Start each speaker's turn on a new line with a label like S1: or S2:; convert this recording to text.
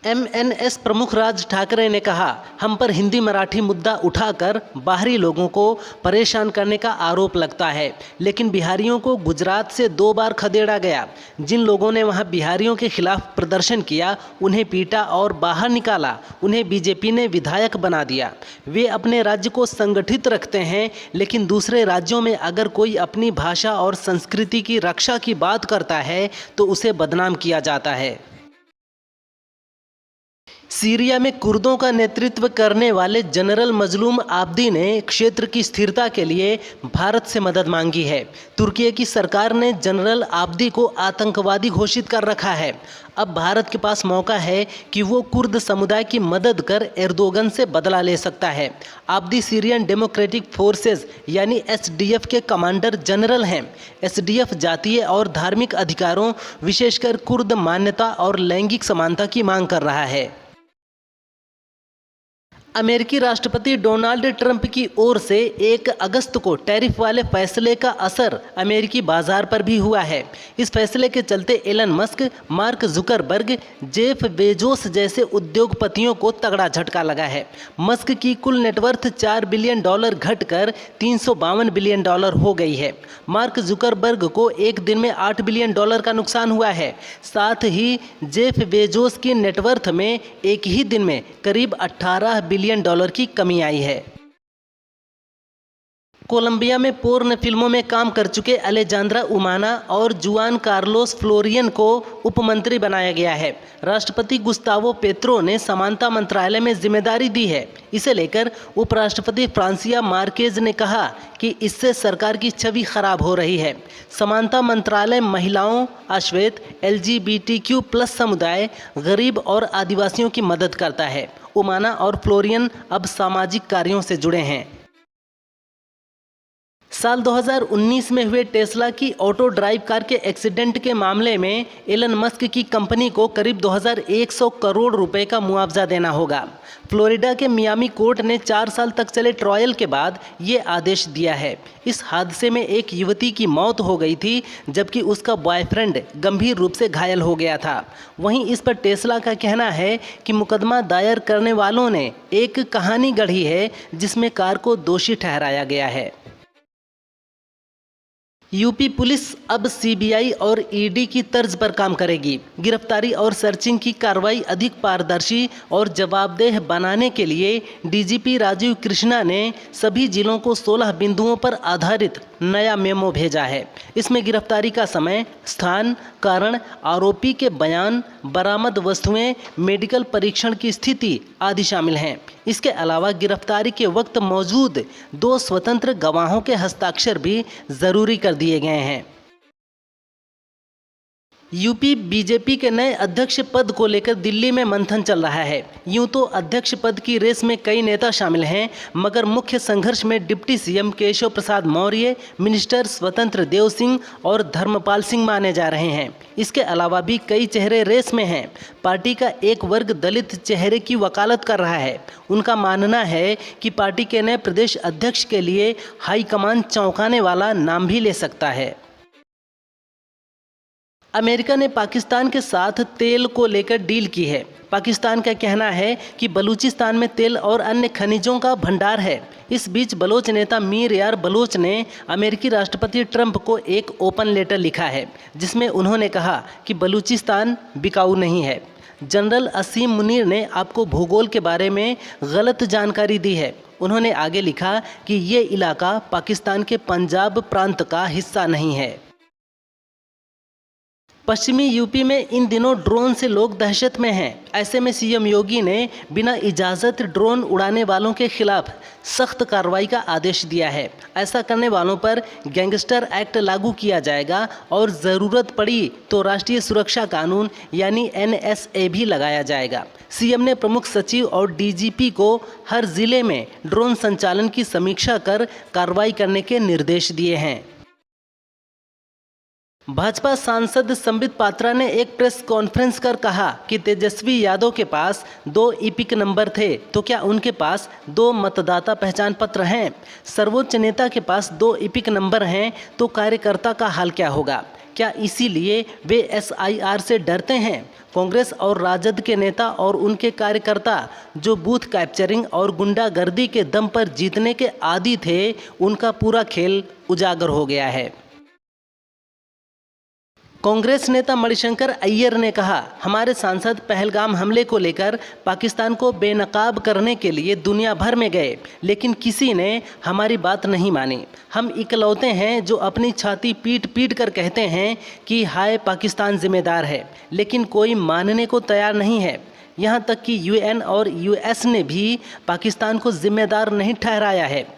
S1: MNS प्रमुख राज ठाकरे ने कहा, हम पर हिंदी मराठी मुद्दा उठाकर बाहरी लोगों को परेशान करने का आरोप लगता है, लेकिन बिहारियों को गुजरात से 2 बार खदेड़ा गया। जिन लोगों ने वहां बिहारियों के खिलाफ प्रदर्शन किया, उन्हें पीटा और बाहर निकाला, उन्हें बीजेपी ने विधायक बना दिया। वे अपने राज्य को संगठित रखते हैं, लेकिन दूसरे राज्यों में अगर कोई अपनी भाषा और संस्कृति की रक्षा की बात करता है तो उसे बदनाम किया जाता है। सीरिया में कुर्दों का नेतृत्व करने वाले जनरल मजलूम आब्दी ने क्षेत्र की स्थिरता के लिए भारत से मदद मांगी है। तुर्की की सरकार ने जनरल आब्दी को आतंकवादी घोषित कर रखा है। अब भारत के पास मौका है कि वो कुर्द समुदाय की मदद कर एर्दोगन से बदला ले सकता है। आब्दी सीरियन डेमोक्रेटिक फोर्सेस यानी एसडीएफ के कमांडर जनरल हैं। एसडीएफ जातीय और धार्मिक अधिकारों, विशेषकर कुर्द मान्यता और लैंगिक समानता की मांग कर रहा है। अमेरिकी राष्ट्रपति डोनाल्ड ट्रंप की ओर से 1 अगस्त को टैरिफ वाले फैसले का असर अमेरिकी बाजार पर भी हुआ है। इस फैसले के चलते Elon Musk, Mark Zuckerberg, Jeff Bezos जैसे उद्योगपतियों को तगड़ा झटका लगा है। मस्क की कुल नेटवर्थ $4 बिलियन घटकर $352 बिलियन हो गई है। मार्क जुकरबर्ग को एक दिन में $8 बिलियन का नुकसान हुआ है। साथ ही जेफ बेजोस की नेटवर्थ में एक ही दिन में करीब $18 बिलियन की कमी आई है। कोलंबिया में पोर्न फिल्मों में काम कर चुके अलेजांद्रा उमाना और जुआन कार्लोस फ्लोरियन को उपमंत्री बनाया गया है। राष्ट्रपति गुस्तावो पेत्रो ने समानता मंत्रालय में जिम्मेदारी दी है। इसे लेकर उपराष्ट्रपति फ्रांसिया मार्केज ने कहा कि इससे सरकार की छवि खराब हो रही है। समानता मंत्रालय महिलाओं, अश्वेत, LGBTQ+ समुदाय, गरीब और आदिवासियों की मदद करता है। उमाना और फ्लोरियन अब सामाजिक कार्यों से जुड़े हैं। साल 2019 में हुए टेस्ला की ऑटो ड्राइव कार के एक्सीडेंट के मामले में एलन मस्क की कंपनी को करीब 2100 करोड़ रुपए का मुआवजा देना होगा। फ्लोरिडा के मियामी कोर्ट ने 4 साल तक चले ट्रायल के बाद ये आदेश दिया है। इस हादसे में एक युवती की मौत हो गई थी, जबकि उसका बॉयफ्रेंड गंभीर रूप से घायल हो गया था। वहीं इस पर टेस्ला का कहना है कि मुकदमा दायर करने वालों ने एक कहानी गढ़ी है जिसमें कार को दोषी ठहराया गया है। यूपी पुलिस अब सीबीआई और ईडी की तर्ज पर काम करेगी। गिरफ्तारी और सर्चिंग की कार्रवाई अधिक पारदर्शी और जवाबदेह बनाने के लिए डीजीपी राजीव कृष्णा ने सभी जिलों को 16 बिंदुओं पर आधारित नया मेमो भेजा है। इसमें गिरफ्तारी का समय, स्थान, कारण, आरोपी के बयान, बरामद वस्तुएं, मेडिकल परीक्षण की स्थिति आदि शामिल हैं। इसके अलावा गिरफ्तारी के वक्त मौजूद 2 स्वतंत्र गवाहों के हस्ताक्षर भी जरूरी कर दिए गए हैं। यूपी बीजेपी के नए अध्यक्ष पद को लेकर दिल्ली में मंथन चल रहा है। यूं तो अध्यक्ष पद की रेस में कई नेता शामिल हैं, मगर मुख्य संघर्ष में deputy CM Keshav Prasad Maurya, minister स्वतंत्र देव सिंह और धर्मपाल सिंह माने जा रहे हैं। इसके अलावा भी कई चेहरे रेस में हैं। पार्टी का एक वर्ग दलित चेहरे की वकालत कर रहा है। उनका मानना है कि पार्टी के नए प्रदेश अध्यक्ष के लिए हाईकमान चौंकाने वाला नाम भी ले सकता है। अमेरिका ने पाकिस्तान के साथ तेल को लेकर डील की है। पाकिस्तान का कहना है कि बलूचिस्तान में तेल और अन्य खनिजों का भंडार है। इस बीच बलोच नेता मीर यार बलोच ने अमेरिकी राष्ट्रपति ट्रंप को एक ओपन लेटर लिखा है, जिसमें उन्होंने कहा कि बलूचिस्तान बिकाऊ नहीं है। जनरल असीम मुनीर ने आपको भूगोल के बारे में गलत जानकारी दी है। उन्होंने आगे लिखा कि ये इलाका पाकिस्तान के पंजाब प्रांत का हिस्सा नहीं है। पश्चिमी यूपी में इन दिनों ड्रोन से लोग दहशत में हैं। ऐसे में सीएम योगी ने बिना इजाज़त ड्रोन उड़ाने वालों के खिलाफ सख्त कार्रवाई का आदेश दिया है। ऐसा करने वालों पर गैंगस्टर एक्ट लागू किया जाएगा और ज़रूरत पड़ी तो राष्ट्रीय सुरक्षा कानून यानी NSA भी लगाया जाएगा। सीएम ने प्रमुख सचिव और डीजीपी को हर जिले में ड्रोन संचालन की समीक्षा कर कार्रवाई करने के निर्देश दिए हैं। भाजपा सांसद संबित पात्रा ने एक प्रेस कॉन्फ्रेंस कर कहा कि तेजस्वी यादव के पास 2 ईपिक नंबर थे, तो क्या उनके पास 2 मतदाता पहचान पत्र हैं? सर्वोच्च नेता के पास 2 ईपिक नंबर हैं, तो कार्यकर्ता का हाल क्या होगा? क्या इसीलिए वे SIR से डरते हैं? कांग्रेस और राजद के नेता और उनके कार्यकर्ता जो बूथ कैप्चरिंग और गुंडागर्दी के दम पर जीतने के आदी थे, उनका पूरा खेल उजागर हो गया है। कांग्रेस नेता मणिशंकर अय्यर ने कहा, हमारे सांसद पहलगाम हमले को लेकर पाकिस्तान को बेनकाब करने के लिए दुनिया भर में गए, लेकिन किसी ने हमारी बात नहीं मानी। हम इकलौते हैं जो अपनी छाती पीट पीट कर कहते हैं कि हाय पाकिस्तान जिम्मेदार है, लेकिन कोई मानने को तैयार नहीं है। यहाँ तक कि UN और US ने भी पाकिस्तान को जिम्मेदार नहीं ठहराया है।